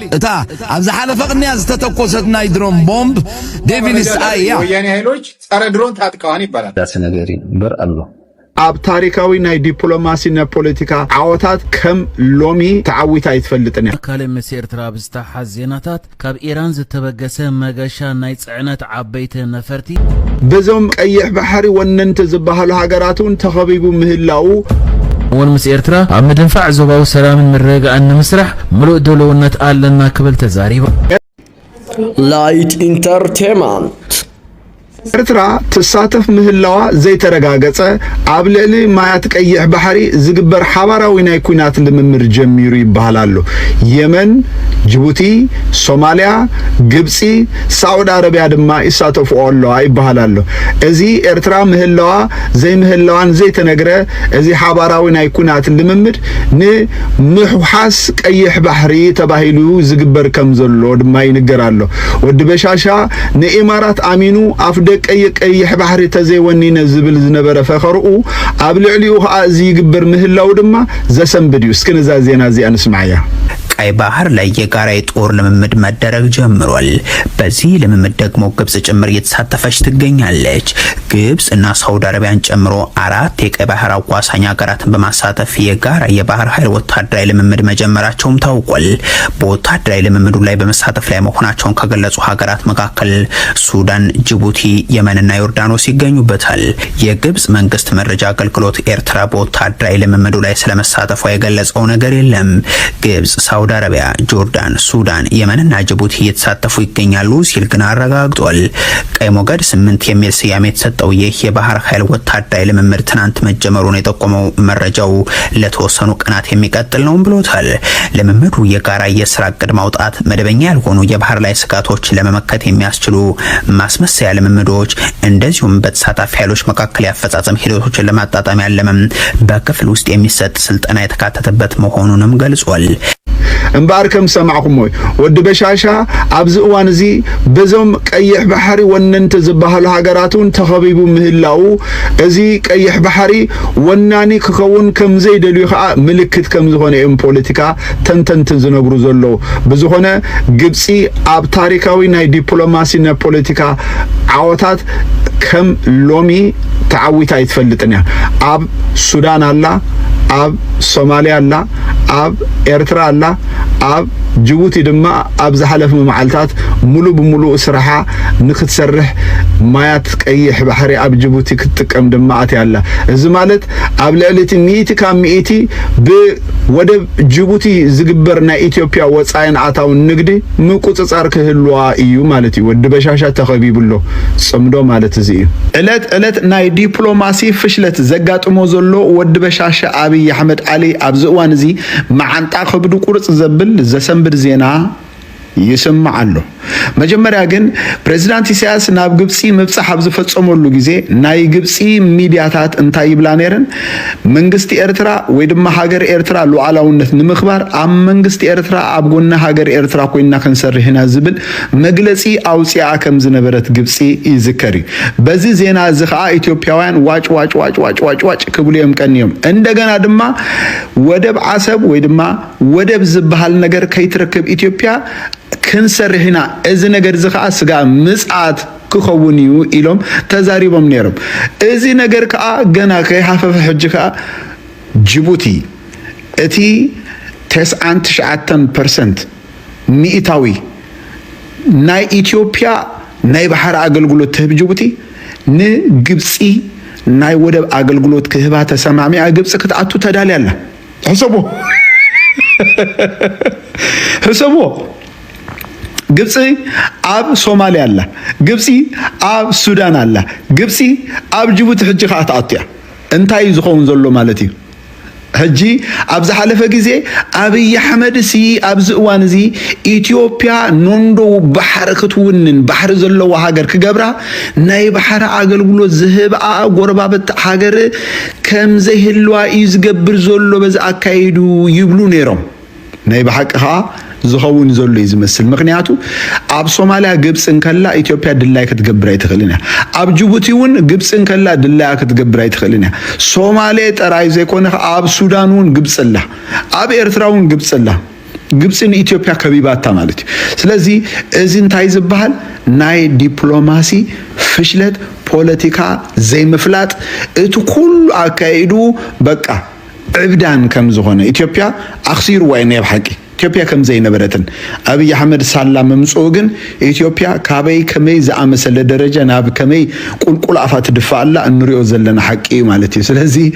اتا ابز حلفقني استتكوست ناي درون بومب ديفيلس ايا ወያኔ ኃይሎች ጸረ ድሮን ታጥቀዋን ይባላል ዳስ ነገሪ በር አሎ አብ ታሪካዊ ናይ ዲፕሎማሲና ፖለቲካ ዓወታት ከም ሎሚ ተዓዊታ ይትፈልጥን ካለ መስኤርትራ ብዝታሐ ዜናታት ካብ ኢራን ዝተበገሰ መገሻ ናይ ጽዕነት ዓበይተ ነፈርቲ በዞም ቀይሕ ባሕሪ ወነንተ ዝበሃሉ ሃገራቱን ተኸቢቡ ምህላው ወንምስ ኤርትራ ኣብ ምድንፋዕ ዞባው ሰላምን ምረጋእን ንምስራሕ ምሉእ ደለውነት ኣለና ክብል ተዛሪባ ላይት ኢንተርቴይንመንት ኤርትራ ተሳተፍ ምህላዋ ዘይተረጋገጸ ኣብ ልዕሊ ማያት ቀይሕ ባሕሪ ዝግበር ሓባራዊ ናይ ኩናት ልምምድ ጀሚሩ ይባሃላሉ የመን ጅቡቲ ሶማሊያ ግብጺ ሳዑዲ አረቢያ ድማ ይሳተፉ ኣለዋ ይባሃላሉ እዚ ኤርትራ ምህላዋ ዘይምህላዋን ዘይተነግረ እዚ ሓባራዊ ናይ ኩናት ልምምድ ንምሕሓስ ቀይሕ ባሕሪ ተባሂሉ ዝግበር ከም ዘሎ ድማ ይነገራሉ ወዲ በሻሻ ንኢማራት አሚኑ አፍ ቀይሕ ባሕሪ ተዘይወኒነ ዝብል ዝነበረ ፈኸርኡ ኣብ ልዕሊኡ እዚ ይግበር ምህላው ድማ ዘሰንብድ እስከነዛ ዜና እዚ አንስማያ ቀይ ባህር ላይ የጋራ የጦር ልምምድ መደረግ ጀምሯል በዚህ ልምምድ ደግሞ ግብጽ ጭምር እየተሳተፈች ትገኛለች ግብጽ እና ሳውዲ አረቢያን ጨምሮ አራት የቀይ ባህር አዋሳኝ ሀገራትን በማሳተፍ የጋራ የባህር ኃይል ወታደራዊ ልምምድ መጀመራቸውም ታውቋል በወታደራዊ ልምምዱ ላይ በመሳተፍ ላይ መሆናቸውን ከገለጹ ሀገራት መካከል ሱዳን ጅቡቲ የመንና ዮርዳኖስ ይገኙበታል የግብጽ መንግስት መረጃ አገልግሎት ኤርትራ በወታደራዊ ልምምዱ ላይ ስለመሳተፉ የገለጸው ነገር የለም ግብጽ ሳውዲ አረቢያ ጆርዳን ሱዳን የመንና ጅቡቲ እየተሳተፉ ይገኛሉ ሲል ግን አረጋግጧል ቀይ ሞገድ 8 የሚል ስያሜ የተሰጠው ይህ የባህር ኃይል ወታደራዊ ልምምድ ትናንት መጀመሩን የጠቆመው መረጃው ለተወሰኑ ቀናት የሚቀጥል ነው ብሎታል ልምምዱ የጋራ የሥራ ዕቅድ ማውጣት መደበኛ ያልሆኑ የባህር ላይ ስጋቶች ለመመከት የሚያስችሉ ማስመሰያ ልምምዶች እንደዚሁም በተሳታፊ ኃይሎች መካከል ያፈጻጸም ሂደቶችን ለማጣጣም ያለመም በክፍል ውስጥ የሚሰጥ ስልጠና የተካተተበት መሆኑንም ገልጿል እንባር ከም ሰማዕኩም ወይ ወዲ በሻሻ ኣብዚ እዋን እዚ በዞም ቀይሕ ባሕሪ ወነንተ ዝበሃሉ ሃገራቱን ተኸቢቡ ምህላው እዚ ቀይሕ ባሕሪ ወናኒ ክኸውን ከም ዘይደልዩ ኸዓ ምልክት ከም ዝኾነ ፖለቲካ ተንተንት ዝነብሩ ዘሎ ብዝኾነ ግብጺ ኣብ ታሪካዊ ናይ ዲፕሎማሲና ፖለቲካ ዓወታት ከም ሎሚ ተዓዊታ ይትፈልጥን ኣብ ሱዳን ኣላ ኣብ ሶማሊያ ኣላ ኣብ ኤርትራ ኣላ ኣብ ጅቡቲ ድማ ኣብ ዝሓለፈ መዓልታት ሙሉ ብሙሉ ስራሓ ንክትሰርሕ ማያት ቀይሕ ባሕሪ ኣብ ጅቡቲ ክትጥቀም ድማ ኣትያላ እዚ ማለት ኣብ ልዕሊቲ 100 ብወደብ ጅቡቲ ዝግበር ናይ ኢትዮጵያ ወፃይን ኣታውን ንግዲ ምቁጽጻር ክህልዋ እዩ ማለት እዩ ወዲ በሻሻ ተኸቢብሎ ጽምዶ ማለት እዚ ዕለት ናይ ዲፕሎማሲ ፍሽለት ዘጋጥሞ ዘሎ ወዲ በሻሻ አብይ አህመድ አሊ ኣብዚ እዋን እዚ ማዓንጣ ከብዱ ቁርጽ ዘብል ዘሰንብድ ዜና ይሰማዓሉ መጀመሪያ ግን ፕሬዝዳንት ኢሳያስ ናብ ግብጺ ምብጻሕ ኣብ ዝፈጸመሉ ጊዜ ናይ ግብጺ ሚዲያታት እንታይ ይብላ ነይረን መንግስቲ ኤርትራ ወይ ድማ ሃገር ኤርትራ ሉዓላውነት ንምኽባር ኣብ መንግስቲ ኤርትራ ኣብ ጎና ሃገር ኤርትራ ኮይና ክንሰርሕና ዝብል መግለጺ ኣውጽያ ከም ዝነበረት ግብጺ ይዝከር በዚ ዜና እዚ ኸዓ ኢትዮጵያውያን ዋጭ ክብሉ የምቀንዮም እንደገና ድማ ወደብ ዓሰብ ወይ ድማ ወደብ ዝበሃል ነገር ከይትረክብ ኢትዮጵያ ክንሰርሕና እዚ ነገር ዝኸዓ ስጋ ምጽአት ክኸውን እዩ ኢሎም ተዛሪቦም ነይሮም እዚ ነገር ከዓ ገና ከይሓፈፈ ሕጂ ከዓ ጅቡቲ እቲ 99% ሚእታዊ ናይ ኢትዮጵያ ናይ ባሕር አገልግሎት ትህብ ጅቡቲ ንግብጺ ናይ ወደብ አገልግሎት ክህባ ተሰማሚዓ ግብጽ ክትኣቱ ተዳልያላ ሕሰቦ ግብጽ ኣብ ሶማሊያ አላ ግብጽ ኣብ ሱዳን አላ ግብጽ ኣብ ጅቡቲ ሕጂ ካኣትያ እንታይ ዝኸውን ዘሎ ማለት እዩ ሕጂ ኣብ ዝሓለፈ ጊዜ አብይ አህመድ ሲ ኣብዚ እዋን እዚ ኢትዮጵያ ኖንዶ ባሕር ክትውንን ባሕር ዘለዎ ሃገር ክገብራ ናይ ባሕር አገልግሎት ዝህብኣ ጎረባበት ሃገር ከም ዘይህልዋ እዩ ዝገብር ዘሎ በዚ አካይዱ ይብሉ ነይሮም ናይ ባሕቅኻ ዝኸውን ዘሎ ይዝመስል ምክንያቱ ኣብ ሶማሊያ ግብጽን ከላ ኢትዮጵያ ድላይ ክትገብር አይትኽልና ኣብ ጅቡቲውን ግብጽን ከላ ድላይ ክትገብር አይትኽልና ሶማሊያ ጠራይ ዘይኮነ ኣብ ሱዳንውን ግብጽላ ኣብ ኤርትራውን ግብጽላ ግብፅን ኢትዮጵያ ከቢባታ ማለት ስለዚህ እዚ እንታይ ዝበሃል ናይ ዲፕሎማሲ ፍሽለት ፖለቲካ ዘይምፍላጥ እቲ ኩሉ አካይዱ በቃ ዕብዳን ከም ዝኾነ ኢትዮጵያ አኽሲሩ ወይ ነው በሐቂ ኢትዮጵያ ከም ዘይነበረትን አብይ አህመድ ሳላ መምጽኡ ግን ኢትዮጵያ ካበይ ከመይ ዘአመሰለ ደረጃ ናብ ከመይ ቁልቁል አፋት ድፋአላ እንሪኦ ዘለና ሐቂ ማለት እዩ ስለዚህ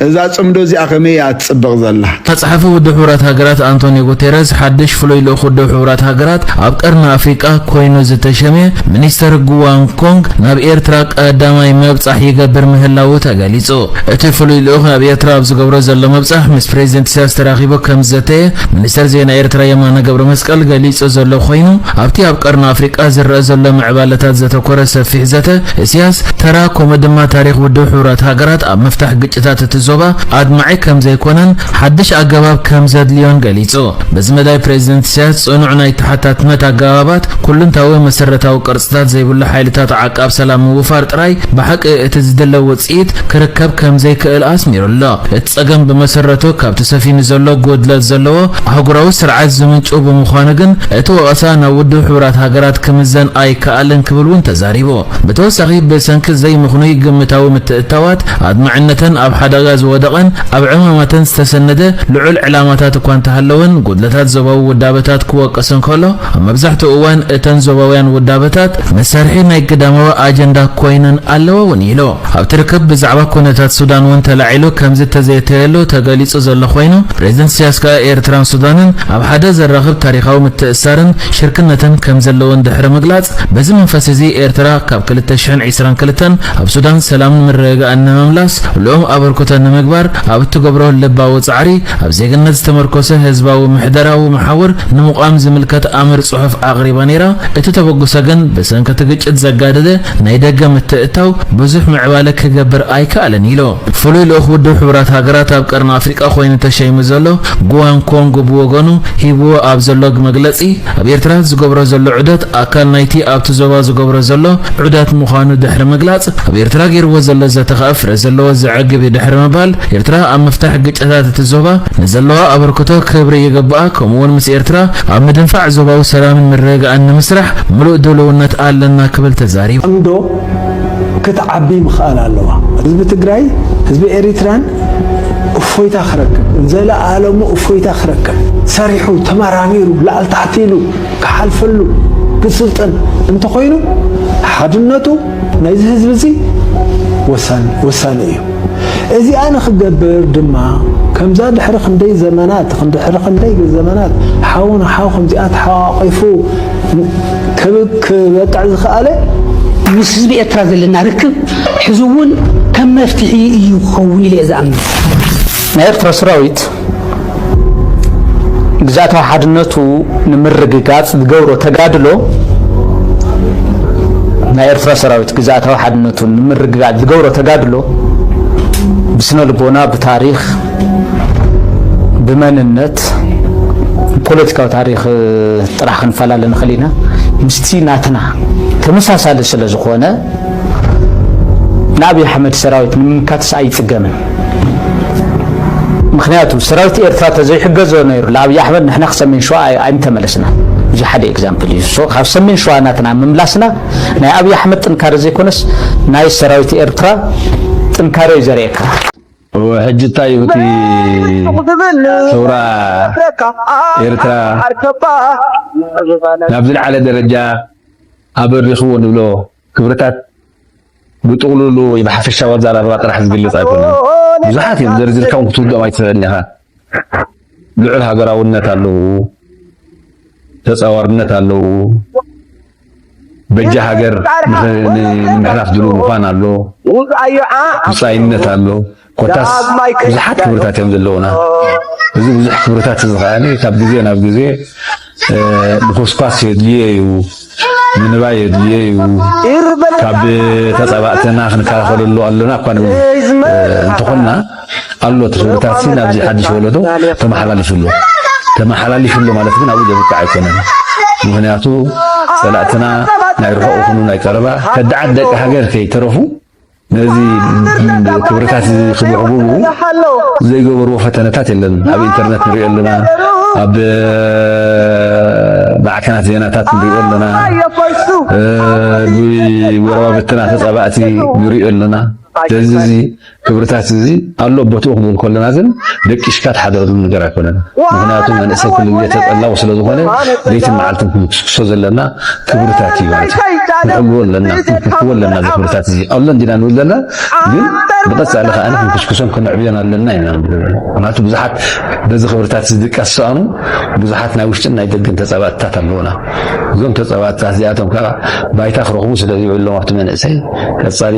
እዛ ጽምዶ እዚ ከመይ አትጽብቅ ዘላ ተጻሐፈ ወደ ሕብራት ሀገራት አንቶኒዮ ጉቴሬስ ሐድሽ ፍሎይ ለኹ ወደ ሕብራት ሀገራት ኣብ ቀርና አፍሪካ ኮይኑ ዝተሸመ ሚኒስተር ጉዋን ኮንግ ናብ ኤርትራ ቀዳማይ መብጻሕ ይገብር ምህላው ተገሊጹ እቲ ፍሎይ ለኹ ኣብ ኤርትራ ኣብ ዝገብሮ ዘሎ መብጻሕ ምስ ፕሬዝደንት ኢሳያስ ተራኺቦ ከም ዘተ ሚኒስተር ዜና ኤርትራ የማነ ገብረ መስቀል ገሊጹ ዘሎ ኮይኑ ኣብቲ ኣብ ቀርና አፍሪካ ዝረአ ዘሎ ምዕባለታት ዘተኮረ ሰፊሕ ዘተ ኢሳያስ ተራ ኮመ ድማ ታሪኽ ወደ ሕብራት ሀገራት ኣብ መፍታሕ ግጭታት ትዞባ ኣድማዒ ከም ዘይኮነን ሓድሽ ኣገባብ ከም ዘድልዮን ገሊጹ በዝመዳይ ፕሬዝደንት ኢሳያስ ጽኑዕ ናይ ተሓታትነት ኣገባባት ኩልንታዊ መሰረታዊ ቅርጽታት ዘይብሉ ሓይልታት ዓቃብ ሰላም ምውፋር ጥራይ ብሓቂ እቲ ዝደለ ውጽኢት ክርከብ ከም ዘይክእል ኣስሚሩሎ እቲ ጸገም ብመሰረቱ ካብቲ ሰፊኑ ዘሎ ጎድለት ዘለዎ ኣህጉራዊ ስርዓት ዝምንጩ ብምዃኑ ግን እቲ ወቀሳ ናብ ውድብ ሕብራት ሀገራት ክምዘን ኣይከኣልን ክብልውን ተዛሪቦ በተወሳኺ በሰንኪ ዘይምኽኑይ ግምታዊ ምትእታዋት ኣድማዕነተን ኣብ ሓደጋ ዝወደቐን ኣብ ዕማማተን ዝተሰነደ ልዑል ዕላማታት እኳ እንተሃለወን ጎድለታት ዞባዊ ውዳበታት ክወቀስን ከሎ ኣብ መብዛሕትኡ እዋን እተን ዞባውያን ውዳበታት መሳርሒ ናይ ቀዳማዊ ኣጀንዳ ኮይነን ኣለወን ኢሎ ኣብ ትርከብ ብዛዕባ ኩነታት ሱዳን እውን ተላዒሉ ከምዚ ተዘይተየሉ ተገሊጹ ዘሎ ኮይኑ ፕሬዝደንት ኢሳያስ ኤርትራን ሱዳንን ኣብ ሓደ ዘራኽብ ታሪኻዊ ምትእሳርን ሽርክነትን ከም ዘለዎን ድሕሪ ምግላጽ በዚ መንፈስ እዚ ኤርትራ ካብ 2022 ኣብ ሱዳን ሰላምን ምርግጋእን ንምምላስ ልኦም ኣበርክቶ ንምግባር ኣብ እትገብሮ ልባዊ ጻዕሪ ኣብ ዜግነት ዝተመርኮሰ ህዝባዊ ምሕደራዊ መሓውር ንምቋም ዝምልከት ኣምር ጽሑፍ ኣቕሪባ ነይራ እቲ ተበግሶ ግን በሰንከቲ ግጭት ዘጋደደ ናይ ደገ ምትእታው ብዙሕ ምዕባለ ክገብር ኣይከኣለን ኢሎ ፍሉይ ልኡኽ ውድብ ሕብራት ሀገራት ኣብ ቀርኒ አፍሪካ ኮይኑ ተሸይሙ ዘሎ ጉዋን ኮንግ ብወገኑ ሂቡ ኣብ ዘሎ መግለጺ ኣብ ኤርትራ ዝገብሮ ዘሎ ዑደት ኣካል ናይቲ ኣብቲ ዞባ ዝገብሮ ዘሎ ዑደት ምዃኑ ድሕሪ ምግላጽ ኣብ ኤርትራ ገይርዎ ዘሎ ዘተኸፍረ ዘለዎ ዝዕግብ ድሕሪ ምባል ኤርትራ ኣብ መፍታሕ ግጭታት እቲ ዞባ ንዘለዋ ኣበርክቶ ክብሪ ይግባኣ ከምኡውን ምስ ኤርትራ ኣብ ምድንፋዕ ዞባዊ ሰላምን ምርግጋእን ንምስራሕ ምሉእ ድልውነት ኣለና ክብል ተዛሪቡ ኣምዶ ክትዓቢ ምኽኣል ኣለዋ ህዝቢ ትግራይ ህዝቢ ኤርትራን እፎይታ ክረክብ ዘለኣለሙ እፎይታ ክረክብ ሰሪሑ ተመራሚሩ ላዕል ታሕቲሉ ክሓልፈሉ ክስልጥን እንተኾይኑ ሓድነቱ ናይዚ ህዝቢ እዚ ወሳኒ እዩ እዚ ኣነ ክገብር ድማ ከምዛ ድሕሪ ክንደይ ዘመናት ሓውን ሓው ከምዚኣ ተሓዋቒፉ ክበቃዕ ዝኽኣለ ምስ ህዝቢ ኤርትራ ዘለና ርክብ ሕዚ እውን ከም መፍትሒ እዩ ክኸውን ኢለ ዝኣምን ናይ ኤርትራ ሰራዊት ግዛታዊ ሓድነቱ ንምርግጋጽ ዝገብሮ ተጋድሎ ናይ ኤርትራ ሰራዊት ግዛታዊ ሓድነቱ ንምርግጋጽ ዝገብሮ ተጋድሎ ብስነ ልቦና ብታሪኽ ብመንነት ፖለቲካዊ ታሪኽ ጥራሕ ክንፈላለ ንኽእል ኢና ምስቲ ናትና ተመሳሳሊ ስለ ዝኾነ ንኣብይ ኣሕመድ ሰራዊት ንምምካትስ ኣይጽገምን ምክንያቱ ሰራዊት ኤርትራ ተዘይሕገዞ ነይሩ ለኣብይ ኣሕመድ ንሕና ክሰሜን ሸዋ ኣይንተመለስና እዚ ሓደ ኤግዛምፕል እዩ ካብ ሰሜን ሸዋ ናትና ምምላስና ናይ ኣብይ ኣሕመድ ጥንካሬ ዘይኮነስ ናይ ሰራዊት ኤርትራ ጥንካሬ እዩ ዘርእየካ ሕጂ እንታይ እዩ እቲ ሰውራ ኤርትራ ናብ ዝለዓለ ደረጃ ኣበሪኽዎ ንብሎ ክብርታት ብጥቕልሉ ብሓፈሻዊ ኣዛራርባ ጥራሕ ዝግለጽ ኣይኮነን ብዙሓት እዮም ዘርዚርካውን ክትውድኦም ኣይትኽእልን ኢኻ ልዑል ሃገራውነት ኣለዉ ተፃዋርነት ኣለዉ በጃ ሃገር ንምሕራፍ ድልው ምዃን ኣሎ ውፃይነት ኣሎ ኮታስ ብዙሓት ክብርታት እዮም ዘለውና እዚ ብዙሕ ክብርታት እዚ ከዓኒ ካብ ግዜ ናብ ግዜ ንኮስኳስ የድልየ እዩ ምንባይ የድልየ እዩ ካብ ተፀባእትና ክንከላኸለሉ ኣለና እኳ እንተኾንና ኣሎ ክብርታት ናብዚ ሓድሽ ወለዶ ተመሓላሊፉሉ ማለት ግን ኣብኡ ዘብቃዕ ኣይኮነን ምክንያቱ ፀላእትና ናይ ርሑቕ ይኹኑ ናይ ቀረባ ከዳዓት ደቂ ሃገር ከይተረፉ ነዚ ክብርታት ክብዕቡ ዘይገበርዎ ፈተነታት የለን ኣብ ኢንተርኔት ንሪኦ ኣለና ኣብ ማዕከናት ዜናታት ንሪኦ ኣለና ወረባ በተና ተጻባእቲ ንሪኦ ኣለና እዚ ክብርታት እዚ ኣሎ ቦታው ክንብል ከለና ግን ደቂሽካ ተሓደረሉ ነገር ኣይኮነን ምክንያቱ መንእሰይ ኩሉ ግዜ ተጠላው ስለዝኾነ ለይቲ መዓልትን ክስክሶ ዘለና ክብርታት እዩ ማለት ንሕብወለና ክብርታት እዚ ኣሎ እንዲና ንብል ዘለና ግን ብቀጻሊ ከዓ ክንክስክሶም ክንዕብዮን ኣለና ኢና ምክንያቱ ብዙሓት በዚ ክብርታት ዝድቀሰኑ ብዙሓት ናይ ውሽጥን ናይ ደገን ተጻባእትታት ኣለውና እዞም ተጻባእትታት እዚኣቶም ከዓ ባይታ ክረኽቡ ስለዝውዕሎም ኣብቲ መንእሰይ ቀጻሊ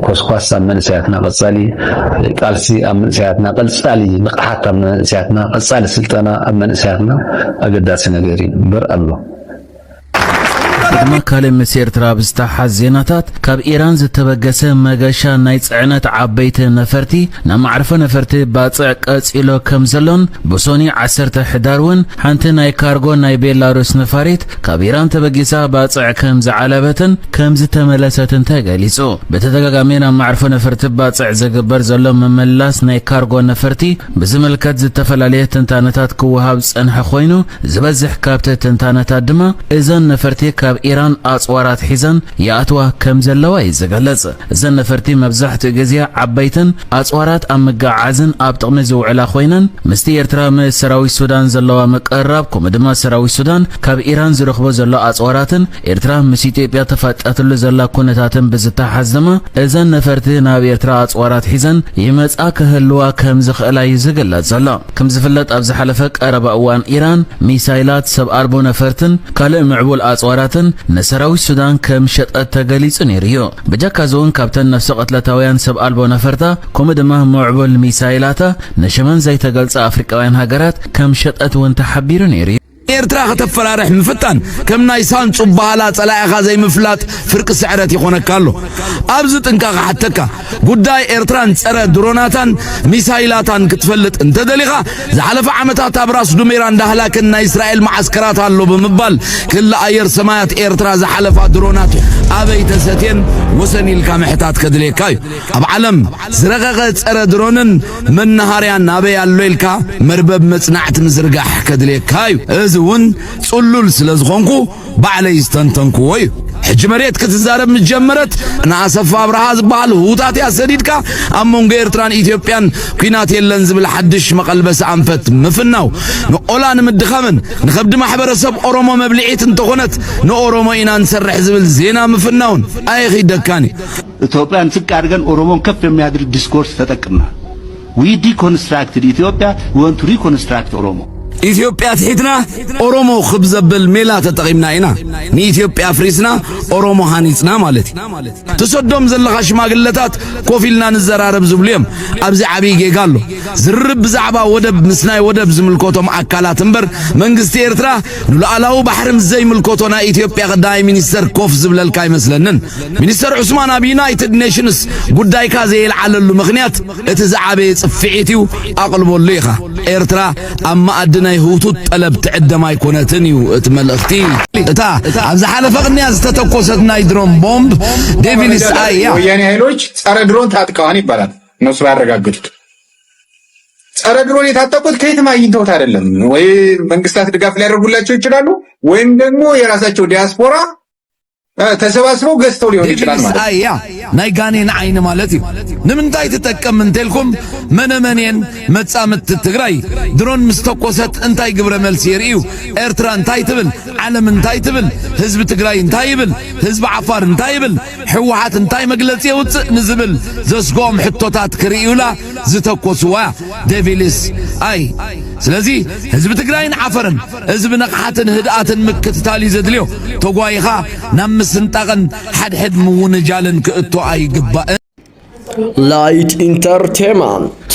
ኮስኳስ ኣብ መንእሰያትና ቀጻሊ ቃልሲ ኣብ መንእሰያትና ቀጻሊ ንቕሓት ኣብ መንእሰያትና ቀጻሊ ስልጠና ኣብ መንእሰያትና ኣገዳሲ ነገር እዩ እምበር ኣሎ ድማ ካልእ ምስ ኤርትራ ብዝተሓዝ ዜናታት ካብ ኢራን ዝተበገሰ መገሻ ናይ ጽዕነት ዓበይቲ ነፈርቲ ናብ ማዕረፈ ነፈርቲ ባጽዕ ቀጺሎ ከም ዘሎን ብሶኒ 10 ሕዳር እውን ሓንቲ ናይ ካርጎ ናይ ቤላሩስ ነፋሪት ካብ ኢራን ተበጊሳ ባጽዕ ከም ዝዓለበትን ከም ዝተመለሰትን ተገሊጹ በተደጋጋሚ ናብ ማዕረፈ ነፈርቲ ባጽዕ ዝግበር ዘሎ መመላስ ናይ ካርጎ ነፈርቲ ብዝምልከት ዝተፈላለየ ትንታነታት ክወሃብ ጸንሐ ኮይኑ ዝበዝሕ ካብቲ ትንታነታት ድማ እዘን ነፈርቲ ካብ ኢራን ኣጽዋራት ሒዘን ያኣትዋ ከም ዘለዋ ይዝገለጽ እዘን ነፈርቲ መብዛሕትኡ ግዜ ዓበይትን ኣጽዋራት ኣብ መጋዓዝን ኣብ ጥቕሚ ዝውዕላ ኮይነን ምስቲ ኤርትራ ምስ ሰራዊት ሱዳን ዘለዋ መቀራብ ከምኡ ድማ ሰራዊት ሱዳን ካብ ኢራን ዝረኽቦ ዘሎ ኣጽዋራትን ኤርትራ ምስ ኢትዮጵያ ተፋጠትሉ ዘላ ኩነታትን ብዝተሓዝ ድማ እዘን ነፈርቲ ናብ ኤርትራ ኣጽዋራት ሒዘን ይመጻ ክህልዋ ከም ዝኽእላ ይዝገለጽ ዘሎ ከም ዝፍለጥ ኣብ ዝሓለፈ ቀረባ እዋን ኢራን ሚሳይላት ሰብ ኣልቦ ነፈርትን ካልእ ምዕቡል ኣጽዋራትን ነሰራዊት ሱዳን ከም ሸጠት ተገሊጹ ነይሩ በጃካ ዞን ካብተን ነፍሰ ቀትለታውያን ሰብ ኣልቦ ነፈርታ ከምኡ ድማ ምዕቡል ሚሳይላታ ነሸመን ዘይተገልጸ ኣፍሪቃውያን ሃገራት ከም ሸጠት እውን ተሓቢሩ ነይሩ ኤርትራ ከተፈራርሕ ምፍጣን ከም ናይ ሳንጹ ባህላ ጸላኢኻ ዘይምፍላጥ ፍርቂ ስዕረት ይኾነካሎ ኣብዚ ጥንቃቐ ሓተካ ጉዳይ ኤርትራን ጸረ ድሮናታን ሚሳይላታን ክትፈልጥ እንተደሊኻ ዝሓለፈ ዓመታት ኣብ ራስ ዱሜራ እንዳህላክን ናይ እስራኤል ማዓስከራት ኣሎ ብምባል ክለ ኣየር ሰማያት ኤርትራ ዝሓለፋ ድሮናት ኣበይ ተሰትየን ወሰን ኢልካ ምሕታት ከድልየካ እዩ ኣብ ዓለም ዝረቐቐ ጸረ ድሮንን መናሃርያን ኣበይ ኣሎ ኢልካ መርበብ መጽናዕቲ ምዝርጋሕ ከድልየካ እዩ እውን ጽሉል ስለዝኾንኩ ባዕለይ ዝተንተንኩዎ እዩ ሕጂ መሬት ክትዛረብ ምጀመረት ንኣሰፋ አብርሃ ዝበሃል ሁታት ያሰዲድካ ኣብ መንጎ ኤርትራን ኢትዮጵያን ኩናት የለን ዝብል ሓድሽ መቀልበስ አንፈት ምፍናው ንኦላ ንምድኻምን ንኸብዲ ማሕበረሰብ ኦሮሞ መብልዒት እንተኾነት ንኦሮሞ ኢና ንሰርሕ ዝብል ዜና ምፍናውን ኣይኺደካኒ ኢትዮጵያን ዝቅ አድርገን ኦሮሞን ከፍ የሚያድርግ ዲስኮርስ ተጠቅመናል we deconstructed Ethiopia we want to reconstruct Oromo ኢትዮጵያ ትሒትና ኦሮሞ خبዘብል ሜላ ተጠቂምና ኢና ንኢትዮጵያ ፍሪስና ኦሮሞ ሃኒጽና ማለት ተሰዶም ዘለኻ ሽማግለታት ኮፊልና ንዘራረብ ዝብልዮም ኣብዚ ዓቢ ጌጋሎ ዝርብ ብዛዕባ ወደብ ምስናይ ወደብ ዝምልኮቶም አካላት እንበር መንግስቲ ኤርትራ ንላዕላው ባሕርም ዘይምልኮቶና ኢትዮጵያ ቀዳይ ሚኒስተር ኮፍ ዝብለልካ ይመስለንን ሚኒስተር ዑስማን አብ ዩናይትድ ኔሽንስ ጉዳይካ ዘይልዓለሉ ምኽንያት እቲ ዝዓበየ ጽፍዒት እዩ አቅልቦሉ ኢኻ ኤርትራ ኣብ ማዕድና ይሁቱ ጠለብ ተዕደማ ይኮነትን እዩ እትመልእኽቲ እታ ኣብዚ ሓለፈ ቅንያ ዝተተኮሰት ናይ ድሮን ቦምብ ዴቪልስ አያ ወያኔ ኃይሎች ጸረ ድሮን ታጥቀዋን ይባላል እነሱ ያረጋግጡት ጸረ ድሮን የታጠቁት ከየትም አግኝተውት አይደለም ወይ መንግስታት ድጋፍ ሊያደርጉላቸው ይችላሉ ወይም ደግሞ የራሳቸው ዲያስፖራ ተሰባስበው ገዝተው ሊሆን ይችላል ማለት አያ ናይ ጋኔን አይን ማለት እዩ ንምንታይ ተጠቀም እንተልኩም መነመኔን መጻምት ትግራይ ድሮን ምስተቆሰት እንታይ ግብረ መልስ ይርዩ ኤርትራ እንታይ ትብል ዓለም እንታይ ትብል ህዝብ ትግራይ እንታይ ይብል ህዝብ ዓፋር እንታይ ይብል ሕወሓት እንታይ መግለጽ ይውጽእ ንዝብል ዘስጎም ሕቶታት ክርዩላ ዝተቆስዋ ዴቪልስ አይ ስለዚ ህዝብ ትግራይን ዓፈርን ህዝብ ነቕሓትን ህድኣትን ምክትታል ዘድልዮ ተጓይኻ ናብ ምስንጣቕን ሓድሕድ ምውንጃልን ክእቶ ኣይግባእ ላይት ኢንተርቴይንመንት